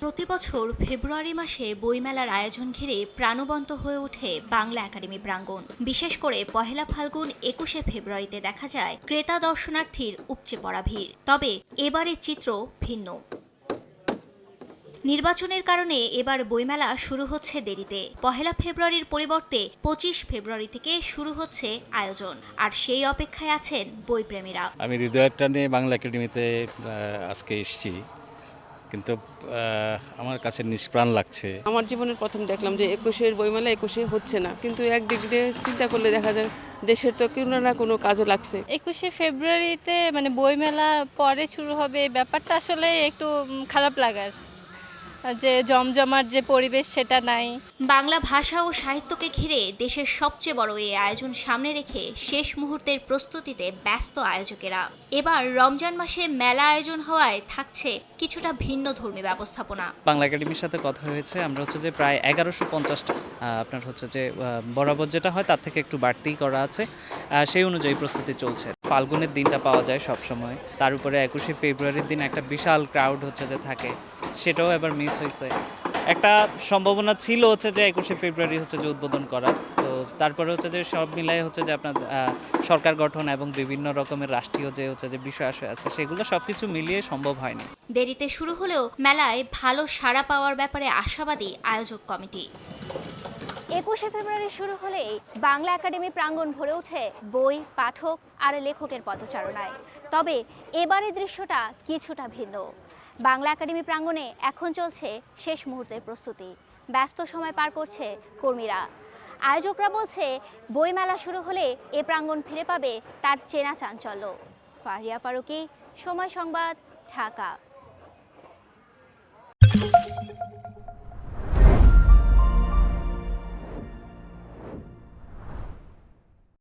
প্রতিবছর ফেব্রুয়ারি মাসে বইমেলার আয়োজন ঘিরে প্রাণবন্ত হয়ে ওঠে বাংলা একাডেমি প্রাঙ্গণ। বিশেষ করে পহেলা ফাল্গুন ২১শে ফেব্রুয়ারিতে দেখা যায় ক্রেতা দর্শনার্থীর উপচে পড়া ভিড়। তবে এবারের চিত্র ভিন্ন। নির্বাচনের কারণে এবার বইমেলা শুরু হচ্ছে দেরিতে। পহেলা ফেব্রুয়ারির পরিবর্তে ২৫ ফেব্রুয়ারি থেকে শুরু হচ্ছে আয়োজন, আর সেই অপেক্ষায় আছেন বইপ্রেমীরা। আমি হৃদয়ের টানে বাংলা একাডেমিতে আজকে এসেছি, কিন্তু আমার কাছে নিষ্প্রাণ লাগছে। আমার জীবনের প্রথম দেখলাম যে ২১-এর বইমেলা ২১-এ হচ্ছে না, কিন্তু একদিক দিয়ে চিন্তা করলে দেখা যায় দেশের তো কোনো না কোনো কাজে লাগছে। ২১শে ফেব্রুয়ারিতে বইমেলা পরে শুরু হবে, ব্যাপারটা আসলে একটু খারাপ লাগার, যে জমজমার যে পরিবেশ সেটা নাই। বাংলা ভাষা ও সাহিত্যকে ঘিরে দেশের সবচেয়ে বড় এই আয়োজন সামনে রেখে শেষ মুহূর্তের প্রস্তুতিতে ব্যস্ত আয়োজকেরা। এবার রমজান মাসে মেলা আয়োজন হওয়ায় থাকছে কিছুটা ভিন্ন ধর্মী ব্যবস্থাপনা। বাংলা একাডেমির সাথে কথা হয়েছে, আমরা যে প্রায় ১১৫০টা আপনার যে বরাবর যেটা হয় তার থেকে একটু বাড়তিই করা আছে, সেই অনুযায়ী প্রস্তুতি চলছে। ফাল্গুনের দিনটা পাওয়া যায় সব সময়, তার উপরে ২১শে ফেব্রুয়ারির দিন একটা বিশাল ক্রাউড যে থাকে, সেটাও এবার মিস হয়েছে। একটা সম্ভাবনা ছিল যে ২১শে ফেব্রুয়ারি যে উদ্বোধন করার, তো তারপরে যে সব মিলাই যে আপনার সরকার গঠন এবং বিভিন্ন রকমের রাষ্ট্রীয় যে বিষয় আছে, সেগুলো সবকিছু মিলিয়ে সম্ভব হয়নি। দেরিতে শুরু হলেও মেলায় ভালো সাড়া পাওয়ার ব্যাপারে আশাবাদী আয়োজক কমিটি। ২১শে ফেব্রুয়ারি শুরু হলেই বাংলা একাডেমি প্রাঙ্গণ ভরে ওঠে বই, পাঠক আর লেখকের পদচারণায়। তবে এবারের দৃশ্যটা কিছুটা ভিন্ন। বাংলা একাডেমি প্রাঙ্গণে এখন চলছে শেষ মুহূর্তের প্রস্তুতি। ব্যস্ত সময় পার করছে কর্মীরা। আয়োজকরা বলছে বইমেলা শুরু হলে এ প্রাঙ্গণ ফিরে পাবে তার চেনা চাঞ্চল্য। ফারিয়া ফারুকী, সময় সংবাদ, ঢাকা।